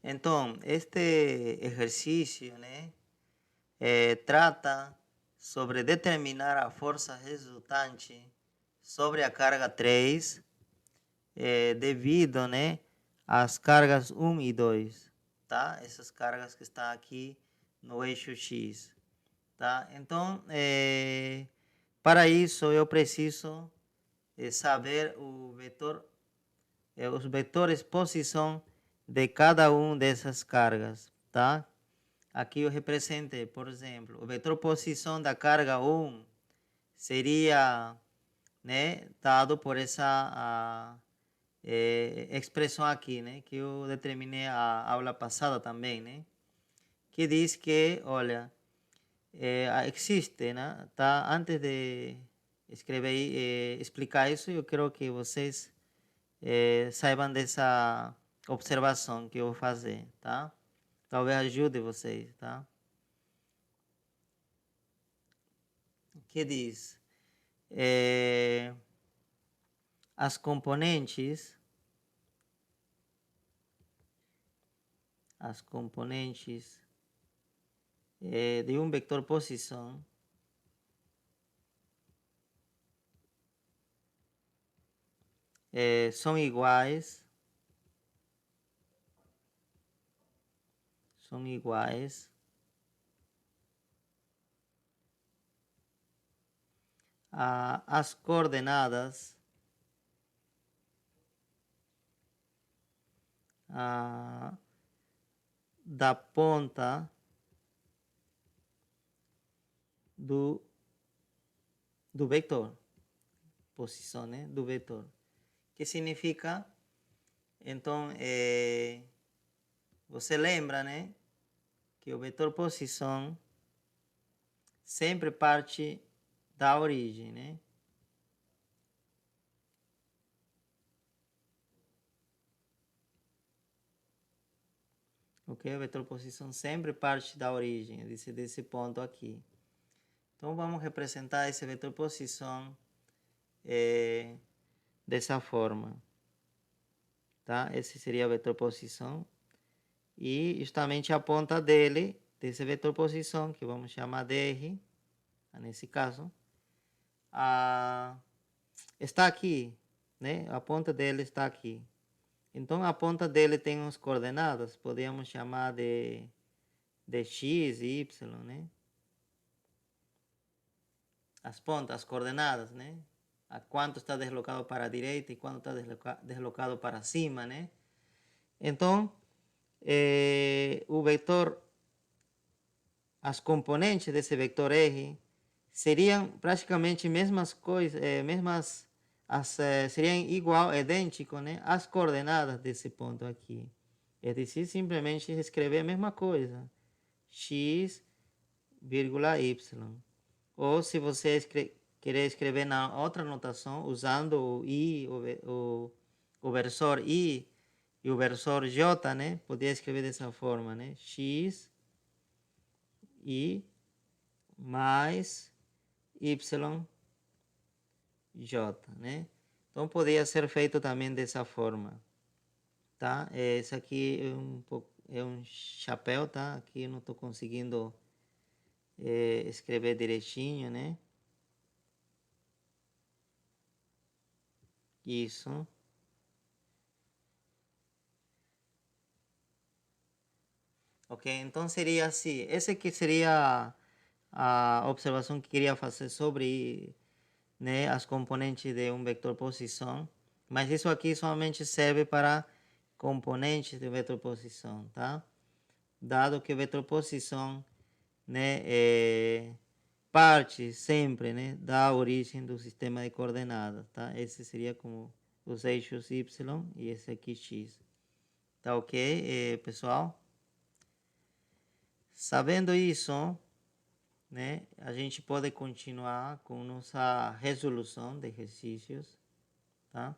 Então, este exercício, né, trata sobre determinar a força resultante sobre a carga 3 devido, né, às cargas 1 e 2, tá? Essas cargas que estão aqui no eixo X, tá? Então, para isso eu preciso saber os vetores posição de cada um dessas cargas, tá? Aqui eu representei, por exemplo, o vetor posição da carga 1 seria, né, dado por essa expressão aqui, né, que eu determinei a aula passada também, né, que diz que, olha, existe, né, tá? Antes de escrever e explicar isso, eu quero que vocês saibam dessa observação que eu vou fazer, tá? Talvez ajude vocês, tá? Que diz, as componentes de um vector posição são iguais às coordenadas da ponta do vetor, posição, né, do vetor. Que significa, então, você lembra, né, que o vetor posição sempre parte da origem, né? Ok? O vetor posição sempre parte da origem, desse ponto aqui. Então, vamos representar esse vetor posição dessa forma, tá? Esse seria o vetor posição. E justamente a ponta dele, desse vetor posição, que vamos chamar de R, nesse caso, está aqui, né? A ponta dele está aqui. Então, a ponta dele tem as coordenadas, podemos chamar de x e y, né? As pontas, as coordenadas, né? A quanto está deslocado para a direita e quanto está deslocado para cima, né? Então, o vetor, as componentes desse vetor R seriam praticamente mesmas coisas, seriam igual, idêntico, né, às coordenadas desse ponto aqui. É decir, simplesmente escrever a mesma coisa, x, y. Ou se você querer escrever na outra notação, usando o i, o versor i e o versor j, né, poderia escrever dessa forma, né, x i mais YJ, né? Então poderia ser feito também dessa forma, tá? Esse aqui é um chapéu, tá? Aqui eu não estou conseguindo escrever direitinho, né? Isso. Ok, então seria assim. Essa aqui seria a observação que queria fazer sobre, né, as componentes de um vetor posição. Mas isso aqui somente serve para componentes de vetor posição, tá? Dado que o vetor posição, né, parte sempre, né, da origem do sistema de coordenadas, tá? Esse seria como os eixos y e esse aqui x. Tá ok, pessoal? Sabendo isso, né, a gente pode continuar com nossa resolução de exercícios, tá?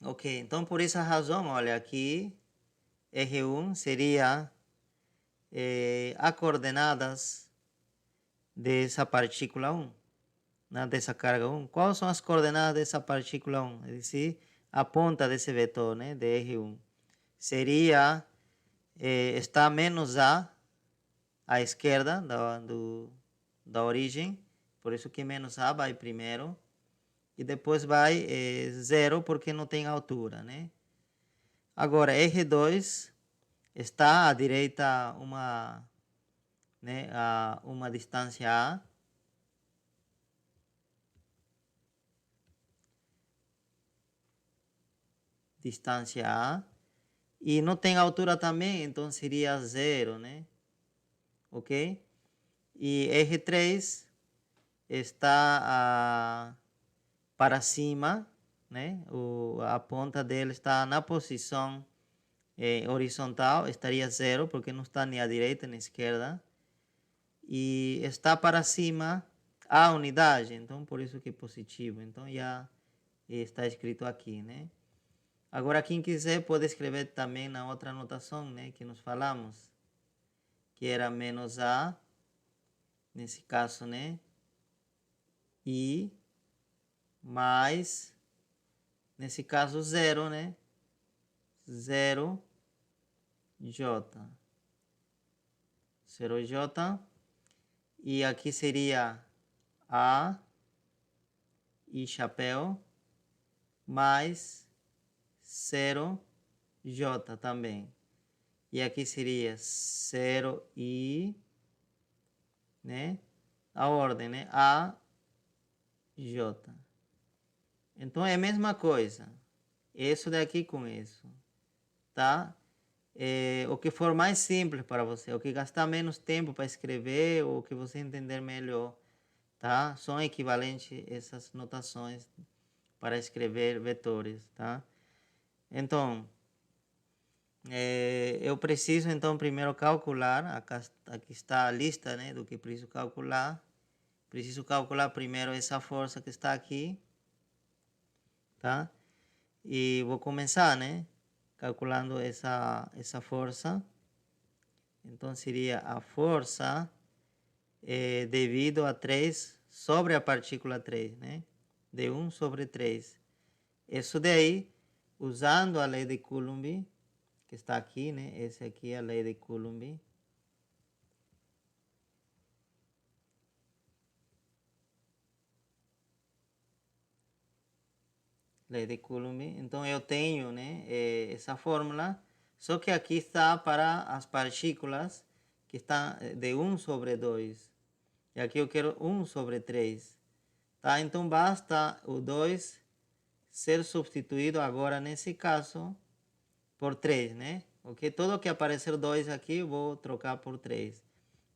Ok, então por essa razão, olha, aqui R1 seria a coordenadas dessa partícula 1, dessa carga 1, quais são as coordenadas dessa partícula 1? É dizer, a ponta desse vetor, né, de R1. Seria, está menos A à esquerda da origem, por isso que menos A vai primeiro, e depois vai 0 porque não tem altura, né? Agora, R2 está à direita uma distância A, e não tem altura também, então seria 0, né? Ok? E R3 está para cima, né? A ponta dele está na posição horizontal, estaria 0, porque não está nem à direita nem à esquerda. E está para cima a unidade, então por isso que é positivo. Então já está escrito aqui, né? Agora, quem quiser pode escrever também na outra anotação, né, que nós falamos, que era menos A, nesse caso, né, I, mais, nesse caso, 0, né, 0J. 0J. E aqui seria A e chapéu, mais 0J também. E aqui seria 0I, né? A ordem, né? A, J. Então é a mesma coisa. Isso daqui com isso, tá? O que for mais simples para você, o que gastar menos tempo para escrever, ou o que você entender melhor, tá? São equivalentes essas notações para escrever vetores, tá? Então, eu preciso então primeiro calcular, aqui está a lista, né, do que preciso calcular. Preciso calcular primeiro essa força que está aqui, tá? E vou começar, né, calculando essa força. Então seria a força devido a 3 sobre a partícula 3, né? De 1 sobre 3. Isso daí, usando a lei de Coulomb, que está aqui, né? Essa aqui é a lei de Coulomb. Lei de Coulomb. Então eu tenho, né, essa fórmula, só que aqui está para as partículas que estão de 1 sobre 2. E aqui eu quero 1 sobre 3. Tá? Então basta o 2 ser substituído agora, nesse caso, por 3, né? Ok? Tudo que aparecer 2 aqui, eu vou trocar por 3.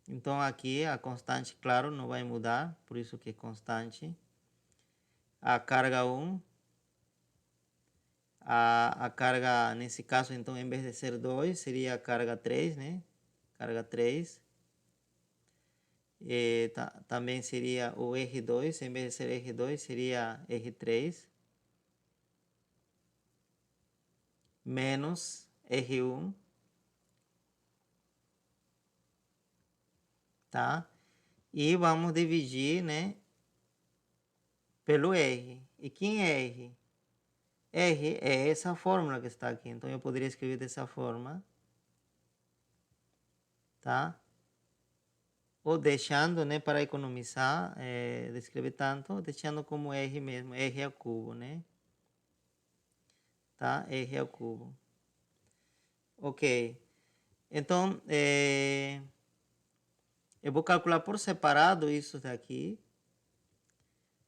Então aqui a constante, claro, não vai mudar, por isso que é constante. A carga 1. A carga, nesse caso, então, em vez de ser 2, seria a carga 3, né? Carga 3. E também seria o R2, em vez de ser R2, seria R3. Menos R1. Tá? E vamos dividir, né? Pelo R. E quem é R? R é essa fórmula que está aqui. Então, eu poderia escrever dessa forma. Tá? Ou deixando, né, para economizar, de escrever tanto, deixando como R mesmo, R ao cubo, né? Tá? R ao cubo. Ok. Então, eu vou calcular por separado isso daqui,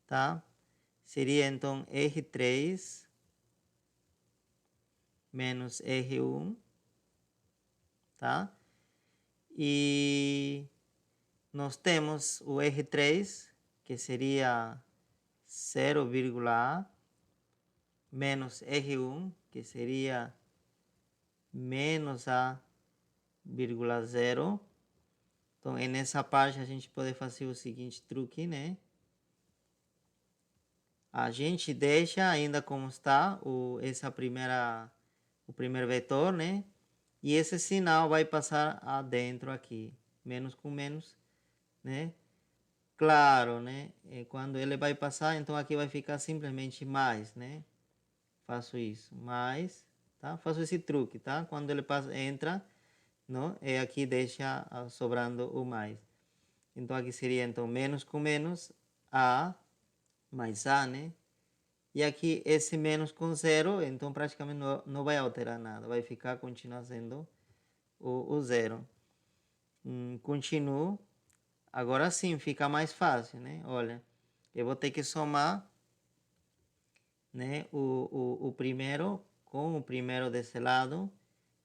tá? Seria, então, R3 menos R1, tá? E nós temos o R3, que seria 0,A, menos R1, que seria menos A,0. Então, nessa parte a gente pode fazer o seguinte truque, né? A gente deixa ainda como está o primeiro vetor, né? E esse sinal vai passar adentro aqui. Menos com menos, né? claro, né? Quando ele vai passar, então aqui vai ficar simplesmente mais, né? Faço isso, mais, tá? Faço esse truque, tá? Quando ele passa, entra, não? E aqui deixa sobrando o mais. Então aqui seria então menos com menos, A mais A, né? E aqui esse menos com zero, então praticamente não vai alterar nada, vai ficar, continuar sendo o zero. Continuo. Agora sim, fica mais fácil, né? Olha, eu vou ter que somar, né, o primeiro com o primeiro desse lado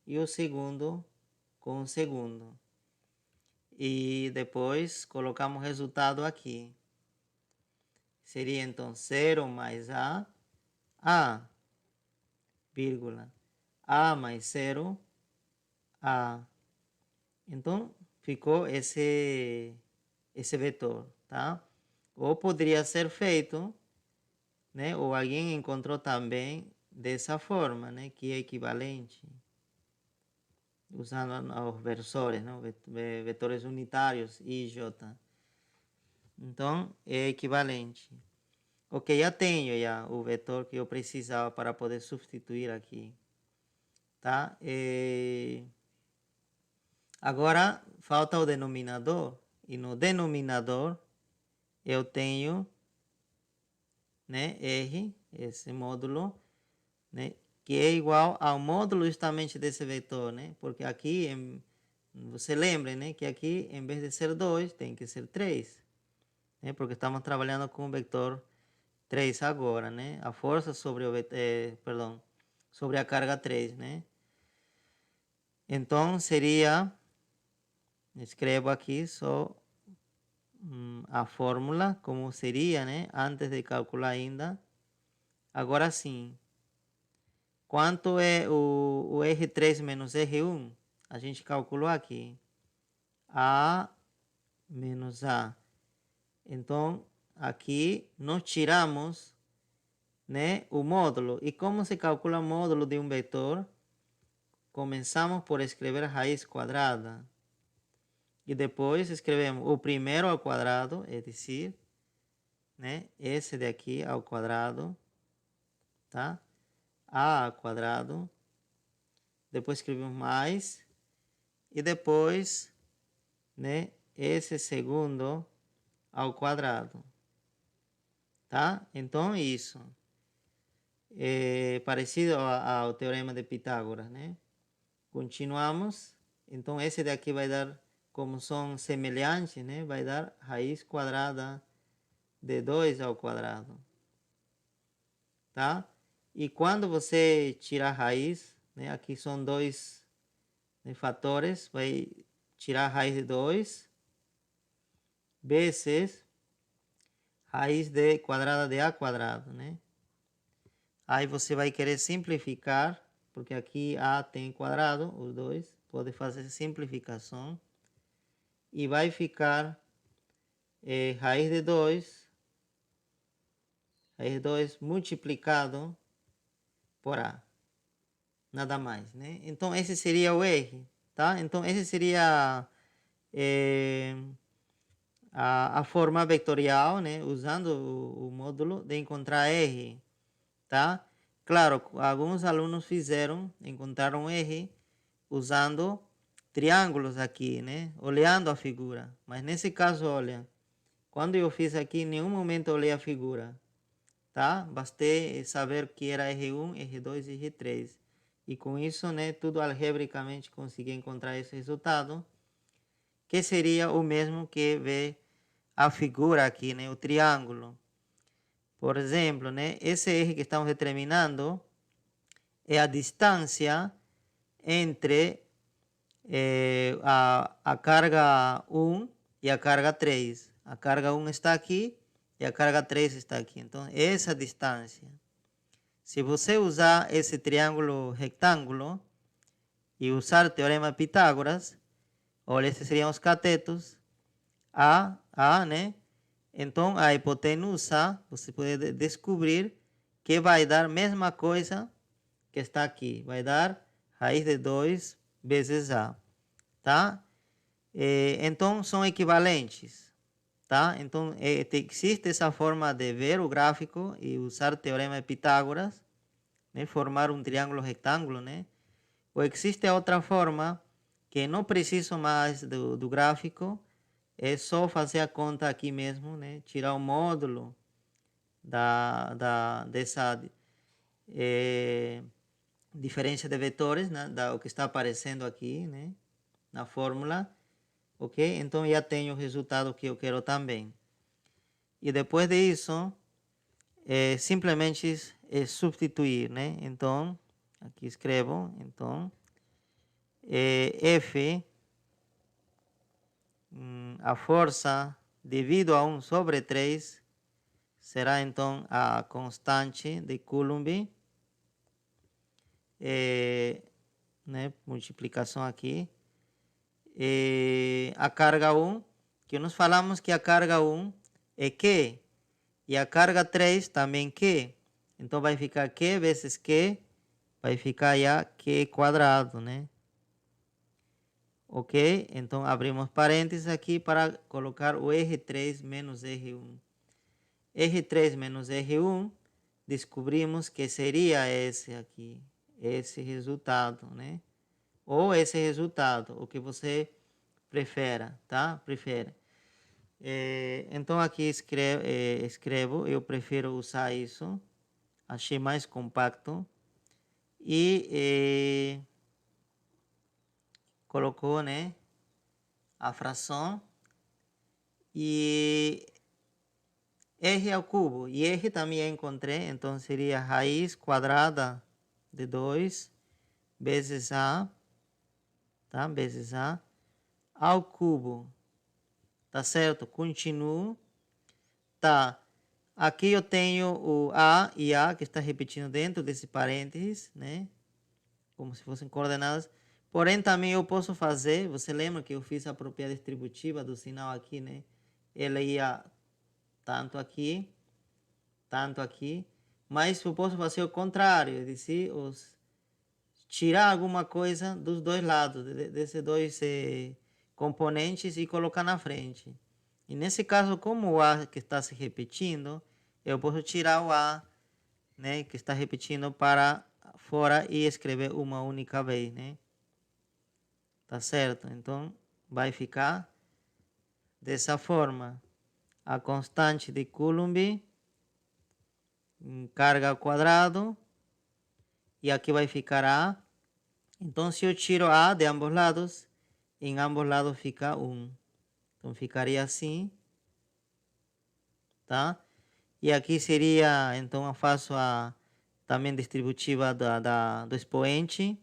e o segundo com o segundo. E depois colocamos o resultado aqui. Seria então 0 mais A, vírgula, A mais 0, A. Então, ficou esse vetor, tá? Ou poderia ser feito, né? Ou alguém encontrou também dessa forma, né? Que é equivalente, usando os versores, não? Vetores unitários, I e J. Então, é equivalente. Ok, já tenho o vetor que eu precisava para poder substituir aqui, tá? Agora, falta o denominador. E no denominador, eu tenho, né, R, esse módulo, né, que é igual ao módulo justamente desse vetor, né? Porque aqui, você lembra, né, que aqui, em vez de ser 2, tem que ser 3, né? Porque estamos trabalhando com o vetor 3 agora, né? A força sobre o perdão, sobre a carga 3, né? Então, seria, escrevo aqui só a fórmula, como seria, né? Antes de calcular ainda. Agora sim. Quanto é o R3 menos R1? A gente calculou aqui. A menos A. Então, aqui nós tiramos, né, o módulo. E como se calcula o módulo de um vetor? Começamos por escrever a raiz quadrada. E depois escrevemos o primeiro ao quadrado, é decir, né, esse daqui ao quadrado, tá? A ao quadrado. Depois escrevemos mais. E depois, né, esse segundo ao quadrado, tá? Então, isso é parecido ao teorema de Pitágoras, né? Continuamos. Então, esse daqui vai dar, como são semelhantes, né? Vai dar raiz quadrada de 2 ao quadrado, tá? E quando você tirar a raiz, né? Aqui são dois, né, fatores, vai tirar a raiz de 2 vezes raiz de quadrada de A quadrado, né? Aí você vai querer simplificar, porque aqui A tem quadrado, os dois, pode fazer simplificação. E vai ficar raiz de 2 multiplicado por A. Nada mais, né? Então, esse seria o R, tá? Então, esse seria a forma vetorial, né? Usando o módulo de encontrar R, tá? Claro, alguns alunos encontraram R usando triângulos aqui, né? Olhando a figura. Mas nesse caso, olha, quando eu fiz aqui, em nenhum momento olhei a figura, tá? Bastei saber que era R1, R2 e R3. E com isso, né, tudo algebricamente consegui encontrar esse resultado, que seria o mesmo que ver a figura aqui, né, o triângulo. Por exemplo, né, esse R que estamos determinando é a distância entre a carga 1 e a carga 3. A carga 1 está aqui e a carga 3 está aqui. Então, essa distância. Se você usar esse triângulo retângulo e usar o teorema de Pitágoras, olha, esses seriam os catetos, A, né? Então, a hipotenusa, você pode descobrir que vai dar a mesma coisa que está aqui. Vai dar raiz de 2 vezes A, tá? Então, são equivalentes. tá? Então, existe essa forma de ver o gráfico e usar o teorema de Pitágoras, né? Formar um triângulo retângulo, né? Ou existe a outra forma, que não preciso mais do gráfico, é só fazer a conta aqui mesmo, né? Tirar o módulo dessa diferença de vetores, né? O que está aparecendo aqui, né? Na fórmula, ok? Então já tenho o resultado que eu quero também. E depois disso, simplesmente substituir, né? Então, aqui escrevo, então, F, a força dividido a 1 sobre 3, será então a constante de Coulomb, né? Multiplicação aqui, a carga 1, que nós falamos que a carga 1 é Q, e a carga 3 também Q. Então vai ficar Q vezes Q, vai ficar já Q quadrado, né? Ok? Então abrimos parênteses aqui para colocar o R3 menos R1. R3 menos R1, descobrimos que seria esse aqui, esse resultado, né? Ou esse resultado, o que você prefere, tá? Prefere. Então aqui escrevo, eu prefiro usar isso, achei mais compacto. E colocou, né, a fração e R ao cubo. E R também encontrei, então seria raiz quadrada de 2 vezes A, tá? Vezes A ao cubo. Tá certo? Continuo. Tá. Aqui eu tenho o A e A que está repetindo dentro desse parênteses, né? Como se fossem coordenadas. Porém, também eu posso fazer, você lembra que eu fiz a propriedade distributiva do sinal aqui, né? Ela ia tanto aqui, mas eu posso fazer o contrário, dizer, tirar alguma coisa dos dois lados, desses dois componentes e colocar na frente. E nesse caso, como o A que está se repetindo, eu posso tirar o A, né, que está repetindo para fora e escrever uma única vez, né? Tá certo? Então, vai ficar dessa forma. A constante de Coulomb, carga ao quadrado, e aqui vai ficar A. Então, se eu tiro A de ambos lados, em ambos lados fica 1. Então, ficaria assim, tá? E aqui seria, então, eu faço a também distributiva do expoente.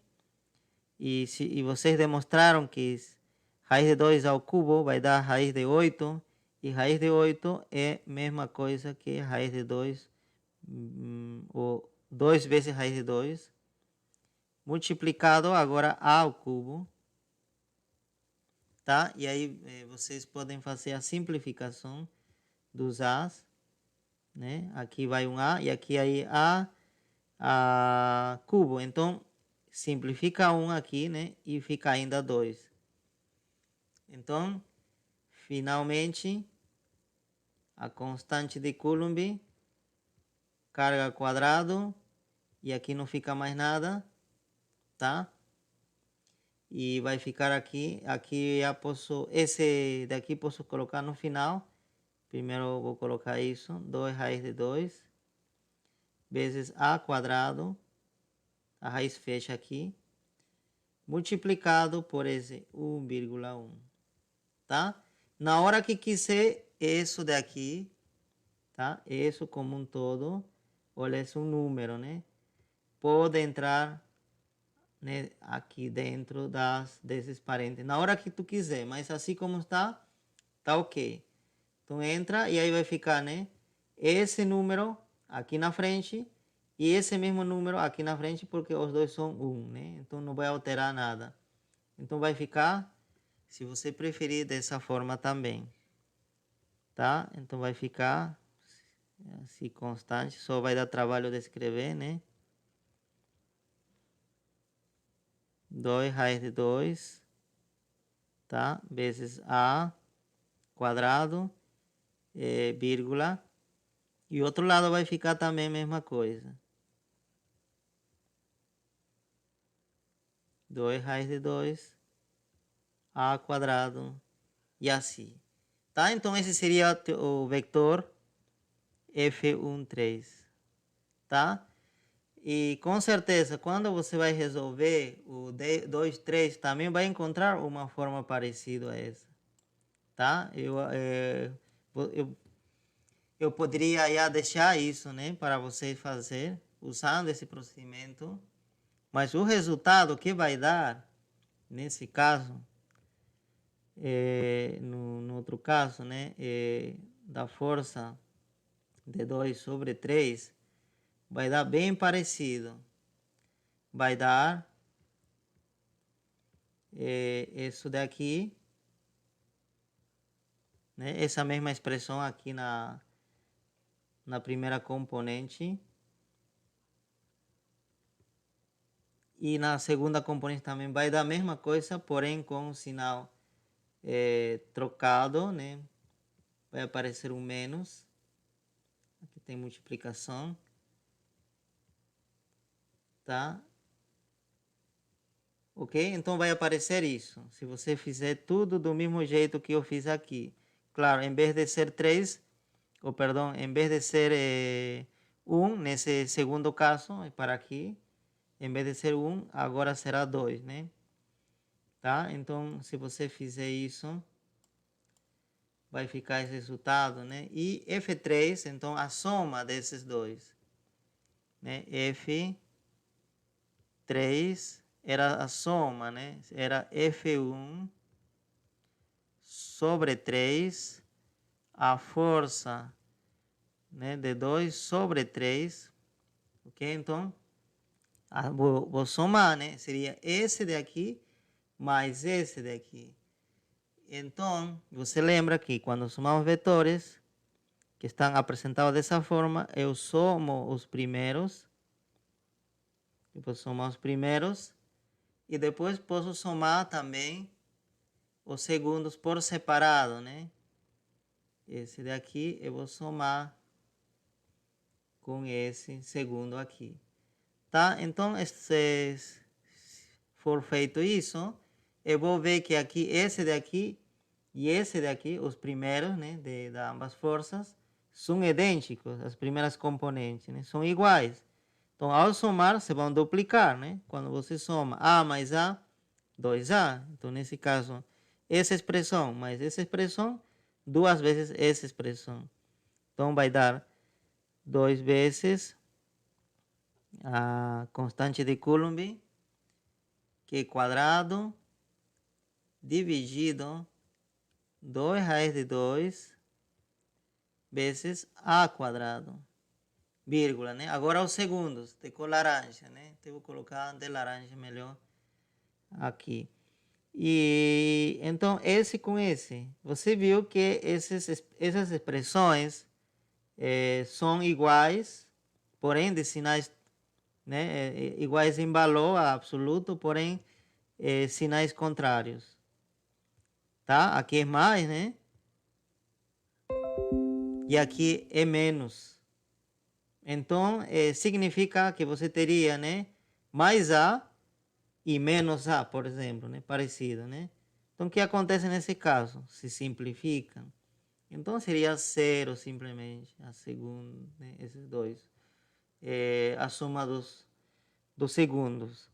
E vocês demonstraram que raiz de 2 ao cubo vai dar raiz de 8. E raiz de 8 é a mesma coisa que raiz de 2, ou 2 vezes raiz de 2, multiplicado agora ao cubo. Tá? E aí vocês podem fazer a simplificação dos A's, né? Aqui vai um A e aqui aí a cubo. Então, simplifica 1 aqui, né? E fica ainda 2. Então, finalmente, a constante de Coulomb, carga ao quadrado, e aqui não fica mais nada, tá? E vai ficar aqui já posso, esse daqui posso colocar no final. Primeiro eu vou colocar isso, 2 raiz de 2, vezes A quadrado, a raiz fecha aqui, multiplicado por esse 1,1, tá? Na hora que quiser, isso daqui, tá? Isso como um todo, olha, é um número, né? Pode entrar, né, aqui dentro desses parênteses, na hora que tu quiser, mas assim como está, tá ok. Então entra e aí vai ficar, né, esse número aqui na frente e esse mesmo número aqui na frente, porque os dois são 1, né? Então não vai alterar nada. Então vai ficar, se você preferir, dessa forma também, tá? Então vai ficar assim constante, só vai dar trabalho de escrever, né? 2 raiz de 2, tá? Vezes A quadrado, vírgula. E o outro lado vai ficar também a mesma coisa. 2 raiz de 2, a quadrado, e assim. Tá? Então, esse seria o vetor F13. Tá? E com certeza, quando você vai resolver o 2, 3, também vai encontrar uma forma parecida a essa. Tá? Eu poderia já deixar isso, né, para vocês fazer, usando esse procedimento. Mas o resultado que vai dar, nesse caso, no outro caso, né, da força de 2 sobre 3, vai dar bem parecido. Vai dar isso daqui, né, essa mesma expressão aqui na primeira componente. E na segunda componente também vai dar a mesma coisa, porém com o sinal trocado, né? Vai aparecer um menos. Aqui tem multiplicação. Tá? Ok? Então vai aparecer isso. Se você fizer tudo do mesmo jeito que eu fiz aqui. Claro, em vez de ser 3, ou perdão, em vez de ser 1, nesse segundo caso, para aqui, em vez de ser 1, agora será 2, né? Tá? Então, se você fizer isso, vai ficar esse resultado, né? E F3, então, a soma desses dois, né? F3 era a soma, né? Era F1 sobre 3, a força, né, de 2 sobre 3, ok? Então, vou somar, né? Seria esse daqui mais esse daqui. Então, você lembra que quando somamos vetores que estão apresentados dessa forma, eu somo os primeiros, depois somar os primeiros, e depois posso somar também os segundos por separado, né? Esse daqui eu vou somar com esse segundo aqui, tá? Então, se for feito isso, eu vou ver que aqui, esse daqui e esse daqui, os primeiros, né, de ambas forças, são idênticos, as primeiras componentes, né, são iguais. Então, ao somar, se vão duplicar, né? Quando você soma A mais A, 2A. Então, nesse caso, essa expressão mais essa expressão, duas vezes essa expressão. Então, vai dar 2 vezes a constante de Coulomb, que é quadrado, dividido 2 raiz de 2 vezes A quadrado, vírgula, né? Agora os segundos, de cor laranja, né? Então, vou colocar de laranja melhor aqui. E então, esse com esse, você viu que essas expressões são iguais, porém de sinais, né, iguais em valor absoluto, porém sinais contrários. Tá? Aqui é mais, né? E aqui é menos. Então, significa que você teria, né, mais A e menos A, por exemplo, né? Parecido, né? Então, o que acontece nesse caso? Se simplifica. Então, seria zero simplesmente, a segunda, né? Esses dois. A soma dos segundos.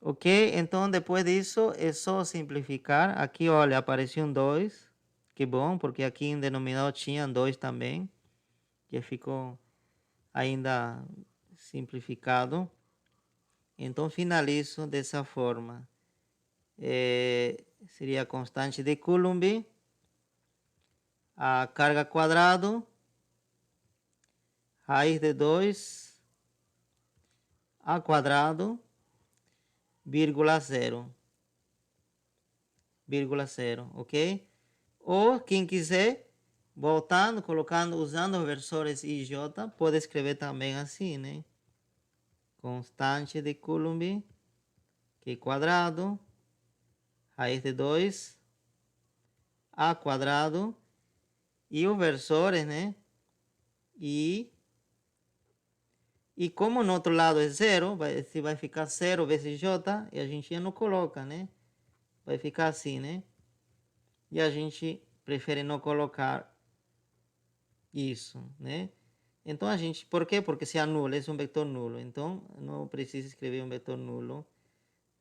Ok? Então, depois disso, é só simplificar. Aqui, olha, apareceu um 2. Que bom, porque aqui em denominador tinha 2 também. Que ficou ainda simplificado. Então, finalizo dessa forma. Seria a constante de Coulomb, a carga quadrado, raiz de 2, a quadrado, vírgula 0. Vírgula 0, ok? Ou, quem quiser, voltando, colocando, usando os versores I e J, pode escrever também assim, né? Constante de Coulomb, que é quadrado, raiz de 2, a quadrado, E os versores, né? E como no outro lado é zero, vai ficar 0 vezes J, e a gente já não coloca, né? Vai ficar assim, né? E a gente prefere não colocar isso, né? Então a gente, por quê? Porque se anula, é um vetor nulo. Então não precisa escrever um vetor nulo,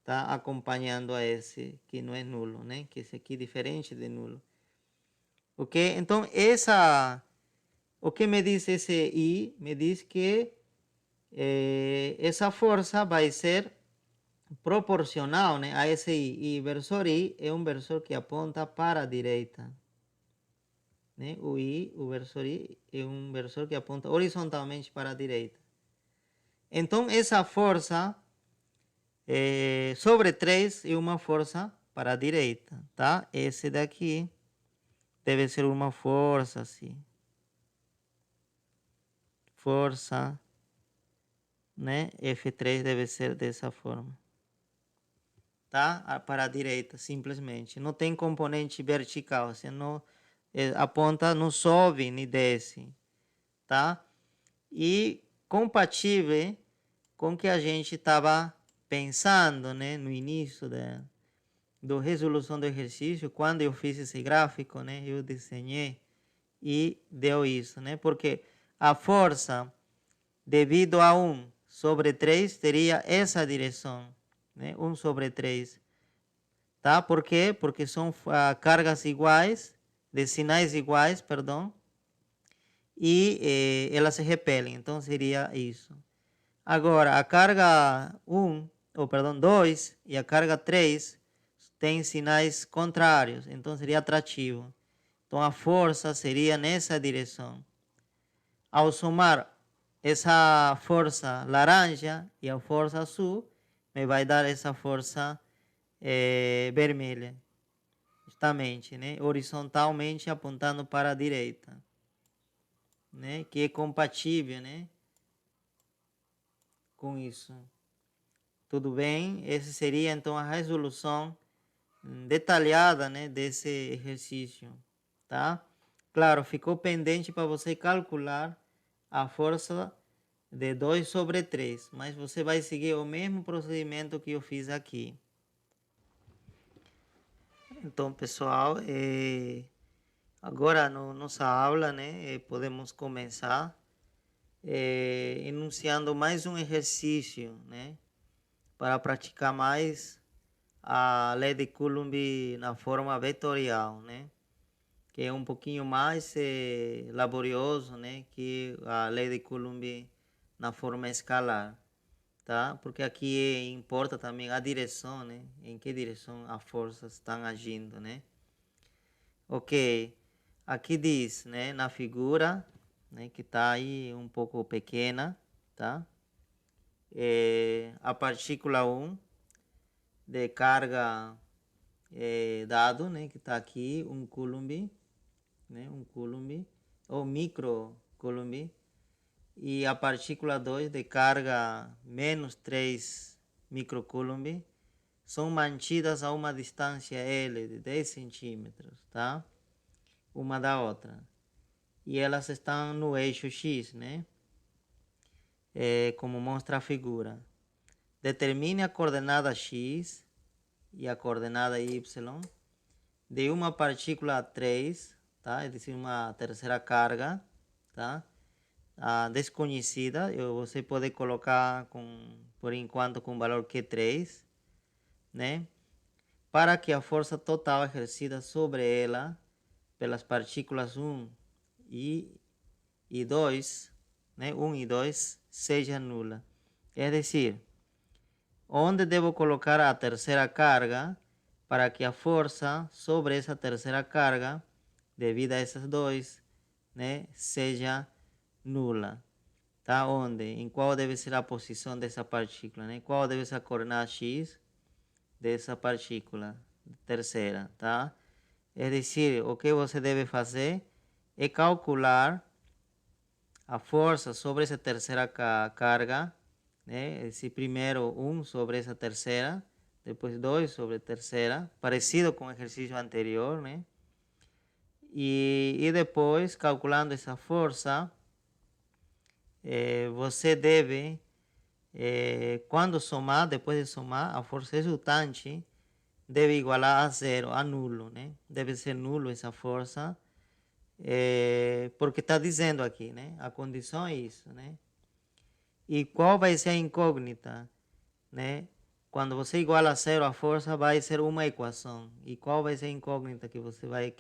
tá? Acompanhando a esse que não é nulo, né? Que esse aqui é diferente de nulo. Ok? Então o que me diz esse I? Me diz que essa força vai ser proporcional, né, a esse I. E versor I é um versor que aponta para a direita. Né? O versor I é um versor que aponta horizontalmente para a direita. Então, essa força sobre 3 é uma força para a direita, tá? Esse daqui deve ser uma força assim. Força, né? F3 deve ser dessa forma. Tá? Para a direita, simplesmente. Não tem componente vertical, assim, não, a ponta não sobe nem desce, tá? E compatível com o que a gente estava pensando, né, no início da resolução do exercício, quando eu fiz esse gráfico, né, eu desenhei e deu isso, né? Porque a força devido a 1 sobre 3 teria essa direção, né? 1 sobre 3. Tá? Por quê? Porque são cargas iguais, de sinais iguais, perdão, e elas se repelem, então seria isso. Agora, a carga 1, ou perdão, 2 e a carga 3 têm sinais contrários, então seria atrativo. Então a força seria nessa direção. Ao somar essa força laranja e a força azul, me vai dar essa força vermelha. Justamente, né? Horizontalmente apontando para a direita, né? Que é compatível, né? Com isso. Tudo bem? Essa seria então a resolução detalhada, né? Desse exercício, tá? Claro, ficou pendente para você calcular a força de 2 sobre 3, mas você vai seguir o mesmo procedimento que eu fiz aqui. Então, pessoal, agora na nossa aula, né, podemos começar enunciando mais um exercício, né, para praticar mais a lei de Coulomb na forma vetorial, né, que é um pouquinho mais laborioso, né, que a lei de Coulomb na forma escalar, tá? Porque aqui importa também a direção, né, em que direção as forças estão agindo, né. Ok, aqui diz, né, na figura, né, que está aí um pouco pequena, tá? A partícula 1 de carga dado, né, que está aqui, 1 Coulomb, né, 1 Coulomb, ou micro Coulomb, e a partícula 2 de carga menos 3 microcoulomb, são mantidas a uma distância L de 10 centímetros, tá? Uma da outra. E elas estão no eixo X, né? Como mostra a figura. Determine a coordenada X e a coordenada Y de uma partícula 3, tá? É dizer, uma terceira carga, tá? Desconhecida, você pode colocar por enquanto com o valor Q3, né? Para que a força total exercida sobre ela pelas partículas 1 e 2, né? 1 e 2, seja nula. É dizer, onde devo colocar a terceira carga para que a força sobre essa terceira carga, devido a essas dois, né, seja nula. Tá? Onde? Em qual deve ser a posição dessa partícula, né? Qual deve ser a coordenada X dessa partícula terceira, tá? É dizer, o que você deve fazer é calcular a força sobre essa terceira carga, né? Esse primeiro 1 sobre essa terceira, depois 2 sobre a terceira, parecido com o exercício anterior, né? E depois, calculando essa força, você deve, quando somar, depois de somar, a força resultante deve igualar a zero, a nulo, né? Deve ser nulo essa força, porque está dizendo aqui, né? A condição é isso, né? E qual vai ser a incógnita, né? Quando você iguala a zero a força, vai ser uma equação. E qual vai ser a incógnita que você vai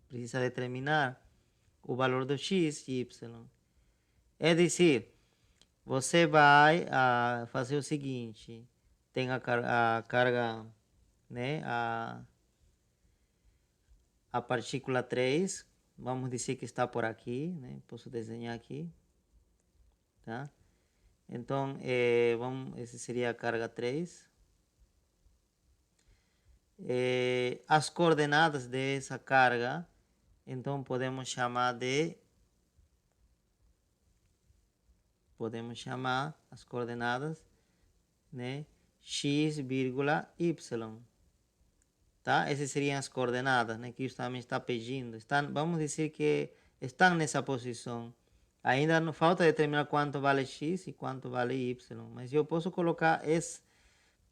precisa determinar? O valor do x e y. É dizer, você vai fazer o seguinte, tem a carga, né, a partícula 3, vamos dizer que está por aqui, né, posso desenhar aqui, tá? Então, esse seria a carga 3. As coordenadas dessa carga, então podemos chamar as coordenadas, né, x, vírgula, y, tá? Essas seriam as coordenadas, né, que justamente está pedindo. Vamos dizer que estão nessa posição. Ainda não falta determinar quanto vale x e quanto vale y, mas eu posso colocar esse,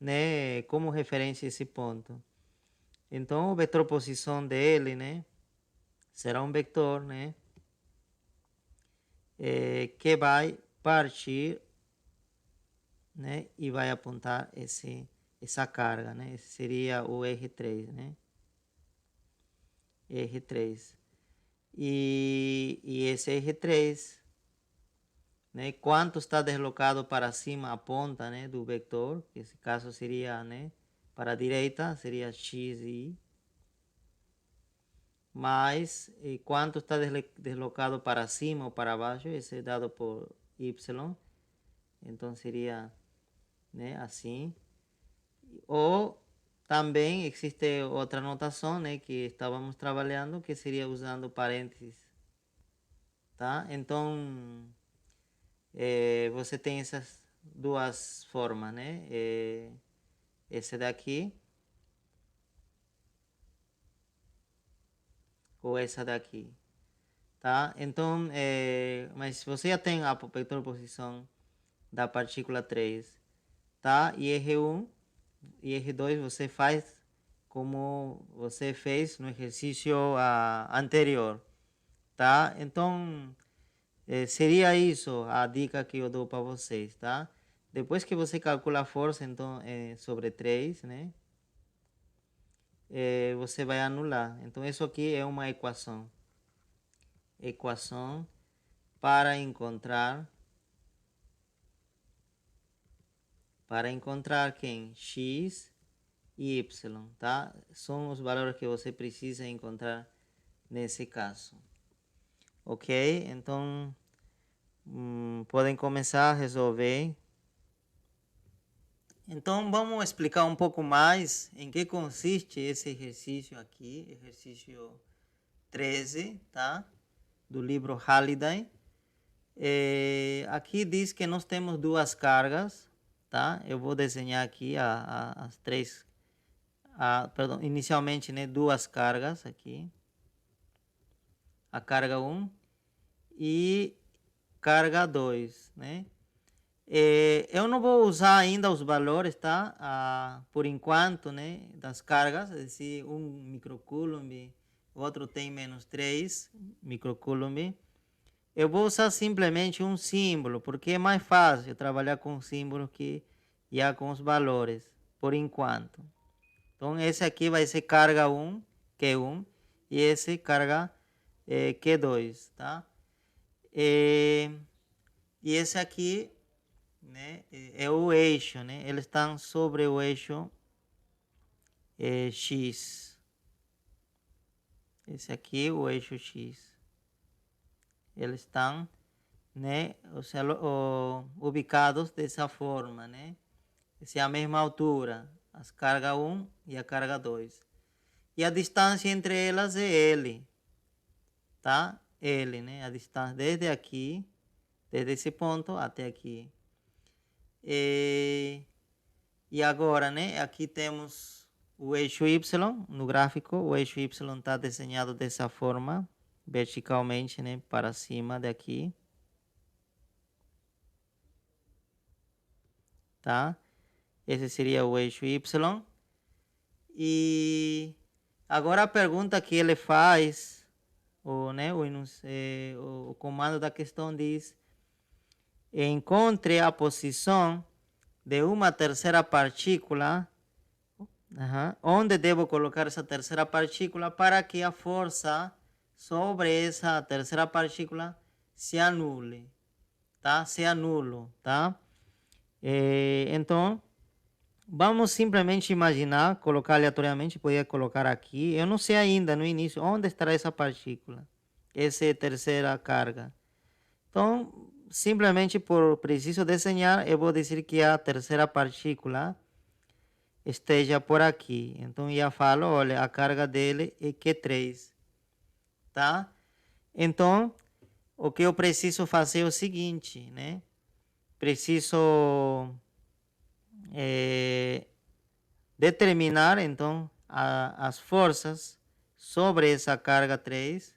né, como referência esse ponto. Então, o vetor posição dele, né, será um vetor, né, que vai partir, né, e vai apontar essa carga, né? Esse seria o R3, né? R3. E esse R3, né, quanto está deslocado para cima a ponta, né, do vetor, que esse caso seria, né, para a direita, seria x e y, mais quanto está deslocado para cima ou para baixo, esse é dado por y, então seria, né, assim. Ou também existe outra notação, né, que estávamos trabalhando, que seria usando parênteses, tá? Então, você tem essas duas formas, né? Esse daqui ou essa daqui, tá? Então, mas você já tem a vetor posição da partícula 3, tá? E R1 e R2 você faz como você fez no exercício anterior, tá? Então, seria isso a dica que eu dou para vocês, tá? Depois que você calcula a força, então, sobre 3, né? Você vai anular. Então, isso aqui é uma equação. Equação para encontrar quem? X e Y, tá? São os valores que você precisa encontrar nesse caso. Ok? Então, podem começar a resolver. Então, vamos explicar um pouco mais em que consiste esse exercício aqui, exercício 13, tá? Do livro Halliday. Aqui diz que nós temos duas cargas, tá? Eu vou desenhar aqui as três, perdão, inicialmente, né, duas cargas aqui. A carga 1 e carga 2, né? Eu não vou usar ainda os valores, tá? Por enquanto, né? Das cargas, é decir, um microcoulomb, o outro tem menos 3 microcoulomb. Eu vou usar simplesmente um símbolo, porque é mais fácil trabalhar com símbolos que já com os valores, por enquanto. Então, esse aqui vai ser carga 1, Q1, e esse carga Q2, tá? E esse aqui, né, é o eixo, né? Eles estão sobre o eixo X. Esse aqui é o eixo X. Eles estão, né, ubicados dessa forma, né? Essa é a mesma altura, as carga 1 e a carga 2. E a distância entre elas é L, tá? L, né? A distância desde aqui, desde esse ponto até aqui. E agora, né? Aqui temos o eixo Y, no gráfico, o eixo Y está desenhado dessa forma, verticalmente, né, para cima daqui. Tá? Esse seria o eixo Y. E agora a pergunta que ele faz, né, o comando da questão diz: encontre a posição de uma terceira partícula, onde devo colocar essa terceira partícula para que a força sobre essa terceira partícula se anule, tá? Seja nulo, tá? Então, vamos simplesmente imaginar, colocar aleatoriamente, podia colocar aqui. Eu não sei ainda no início onde estará essa partícula, essa terceira carga. Então, simplesmente por preciso desenhar, eu vou dizer que a terceira partícula esteja por aqui. Então, já falo, olha, a carga dele é Q3, tá? Então, o que eu preciso fazer é o seguinte, né? Preciso determinar, então, as forças sobre essa carga 3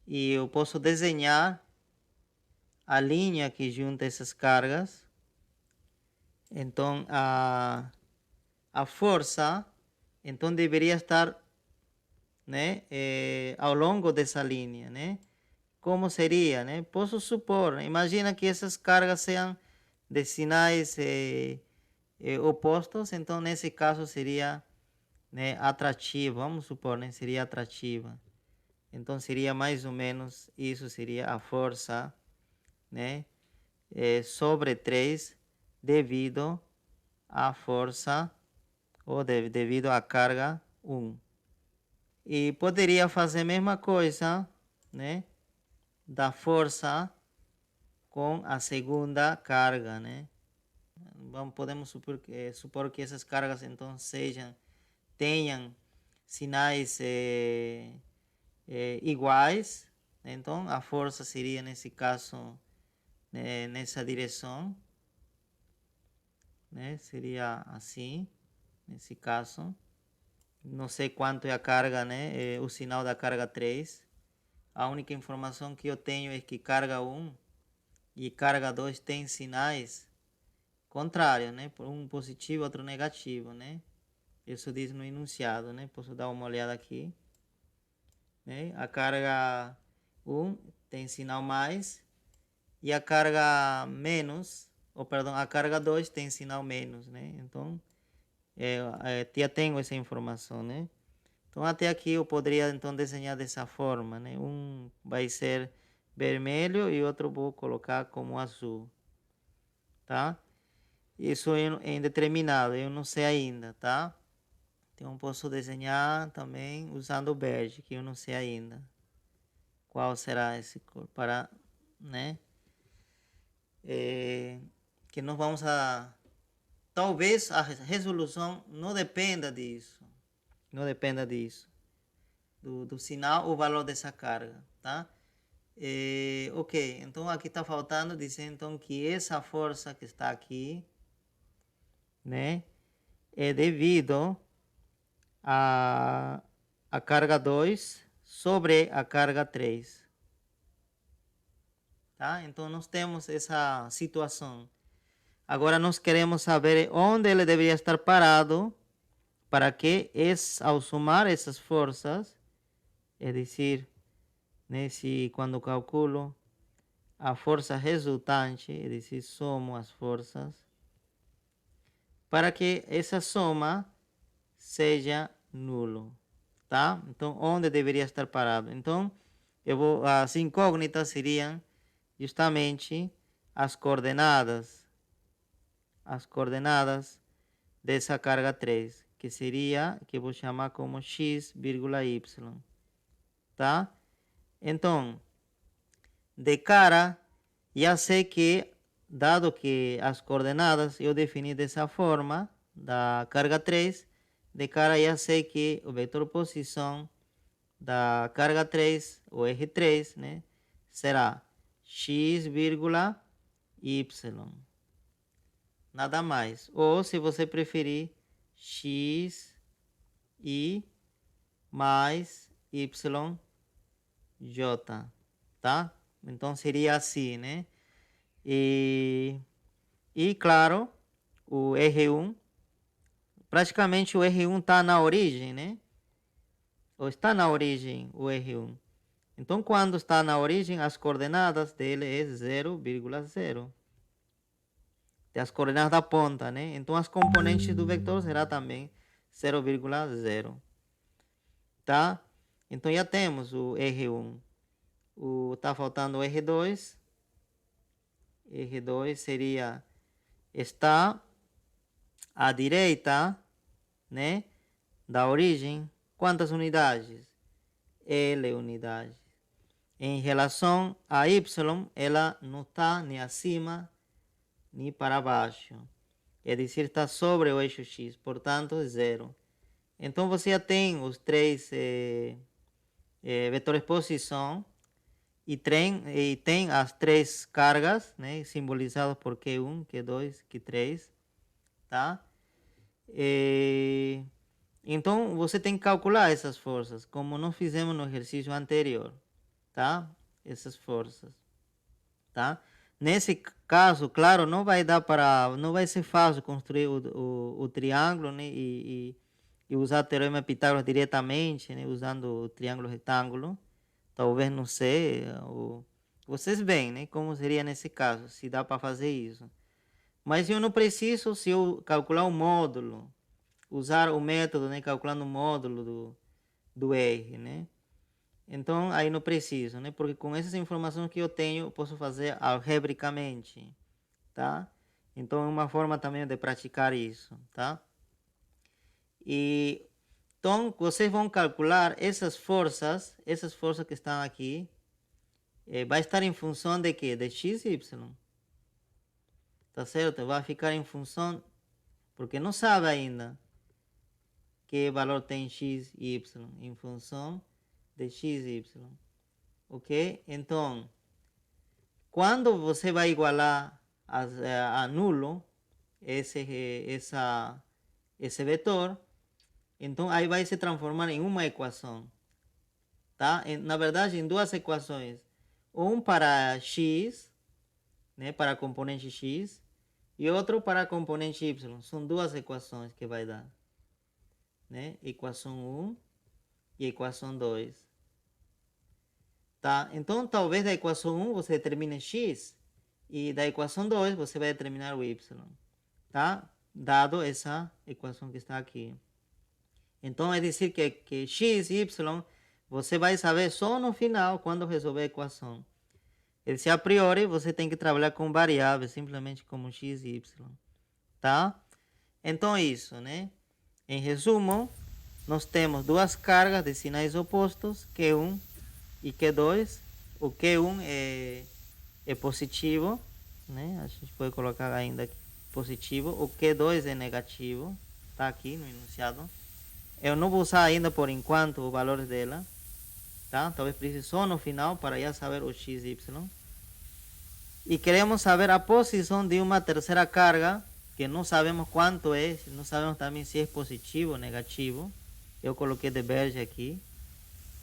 e eu posso desenhar a linha que junta essas cargas. Então, a força, então, deveria estar, né, ao longo dessa linha, né? Como seria, né? Posso supor, né? Imagina que essas cargas sejam de sinais opostos, então, nesse caso, seria, né, atrativa, vamos supor, né? Seria atrativa. Então, seria mais ou menos isso, seria a força, né? Sobre 3 devido à força ou devido à carga 1. E poderia fazer a mesma coisa, né? Da força com a segunda carga, né? Podemos supor que essas cargas então tenham sinais iguais. Então a força seria nesse caso nessa direção, né? Seria assim, nesse caso. Não sei quanto é a carga, né? O sinal da carga 3. A única informação que eu tenho é que carga 1 e carga 2 tem sinais contrários, né? Um positivo, outro negativo, né? Isso diz no enunciado, né? Posso dar uma olhada aqui, né? A carga 1 tem sinal mais e a carga menos, a carga 2 tem sinal menos, né? Então, já tenho essa informação, né? Então, até aqui eu poderia então desenhar dessa forma, né? Um vai ser vermelho e outro vou colocar como azul, tá? Isso é indeterminado, eu não sei ainda, tá? Então, posso desenhar também usando o verde, que eu não sei ainda qual será esse cor, para, né? Que nós vamos a... Talvez a resolução não dependa disso, do sinal ou valor dessa carga, tá? Ok, então aqui está faltando dizer então que essa força que está aqui, né, é devido a carga 2 sobre a carga 3. Tá? Então nós temos essa situação. Agora nós queremos saber onde ele deveria estar parado para que, ao somar essas forças, é decir, né, se quando calculo a força resultante, é decir, somo as forças, para que essa soma seja nulo, tá? Então, onde deveria estar parado? Então, as incógnitas seriam justamente as coordenadas dessa carga 3, que seria, que eu vou chamar como x, y, tá? Então, de cara, já sei que, dado que as coordenadas eu defini dessa forma, da carga 3, de cara já sei que o vetor posição da carga 3, o eixo 3, né, será x, y. Nada mais. Ou, se você preferir, x I mais YJ, tá? Então seria assim, né? E claro, o R1, praticamente o R1 está na origem, né? Ou está na origem o R1. Então, quando está na origem, as coordenadas dele é 0,0. As coordenadas da ponta, né? Então, as componentes do vetor será também 0,0. Tá? Então, já temos o R1. Tá faltando o R2. R2 seria, está à direita, né? Da origem. Quantas unidades? L unidades. Em relação a Y, ela não está nem acima nem para baixo. É dizer, está sobre o eixo X, portanto, 0. Então, você já tem os três vetores posição e tem as três cargas, né, simbolizadas por Q1, Q2, Q3, tá? Então, você tem que calcular essas forças, como nós fizemos no exercício anterior, tá? Essas forças, tá? Nesse caso, claro, não vai ser fácil construir o triângulo, né? E usar o teorema de Pitágoras diretamente, né? Usando o triângulo retângulo. Talvez, não sei, vocês veem, né? Como seria nesse caso, se dá para fazer isso. Mas eu não preciso, se eu calcular o módulo, usar o método, né? Calculando o módulo do R, né? Então, aí não preciso, né? Porque com essas informações que eu tenho, eu posso fazer algebricamente, tá? Então, é uma forma também de praticar isso, tá? Então, vocês vão calcular essas forças que estão aqui, vai estar em função de quê? De x e y, tá certo? Vai ficar em função, porque não sabe ainda que valor tem x e y, em função de x e y, ok? Então, quando você vai igualar a nulo esse vetor, então aí vai se transformar em uma equação, tá? Na verdade, em duas equações. Um para x, né, para a componente x, e outro para a componente y. São duas equações que vai dar, né? Equação 1 e equação 2. Tá? Então, talvez da equação 1 você determine x e da equação 2 você vai determinar o y, tá? Dado essa equação que está aqui. Então, é dizer que x e y você vai saber só no final, quando resolver a equação. Se a priori você tem que trabalhar com variáveis, simplesmente como x e y, tá? Então, isso, né? Em resumo, nós temos duas cargas de sinais opostos, Q1 e Q2. O Q1 é positivo, né? A gente pode colocar ainda aqui positivo. O Q2 é negativo, tá aqui no enunciado. Eu não vou usar ainda por enquanto o valor dela, tá? Talvez precise só no final para já saber o x e y. E queremos saber a posição de uma terceira carga, que não sabemos quanto é, não sabemos também se é positivo ou negativo. Eu coloquei de verde aqui.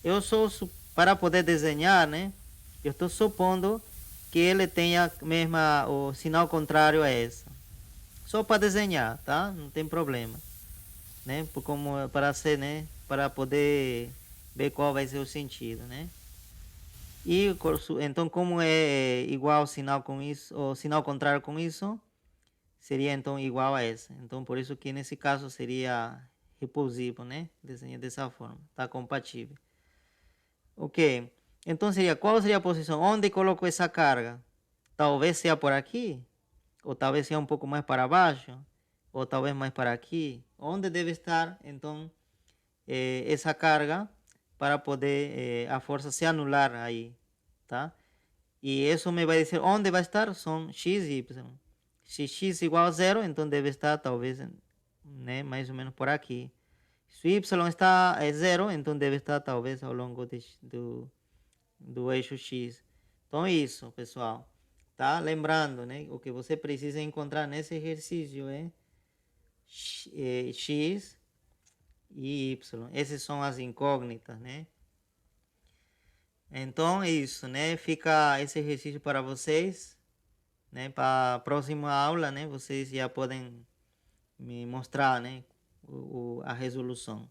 Eu só, para poder desenhar, né? Eu estou supondo que ele tenha o sinal contrário a essa. Só para desenhar, tá? Não tem problema, né? Para ser, né? Para poder ver qual vai ser o sentido, né? E então, como é igual sinal com isso, ou sinal contrário com isso, seria então igual a essa. Então, por isso que nesse caso seria repulsivo, né? Desenha dessa forma, tá compatível. Ok. Então seria, qual seria a posição? Onde coloco essa carga? Talvez seja por aqui, ou talvez seja um pouco mais para baixo, ou talvez mais para aqui. Onde deve estar, então, essa carga para poder a força se anular aí, tá? E isso me vai dizer onde vai estar, são x e y. Se x igual a 0, então deve estar talvez, né, mais ou menos por aqui. Se y está 0, então deve estar talvez ao longo do eixo x. Então isso, pessoal, tá? Lembrando, né, o que você precisa encontrar nesse exercício é x e y. Essas são as incógnitas, né? Então é isso, né? Fica esse exercício para vocês, né? Para a próxima aula, né? Vocês já podem me mostrar, né? A resolução.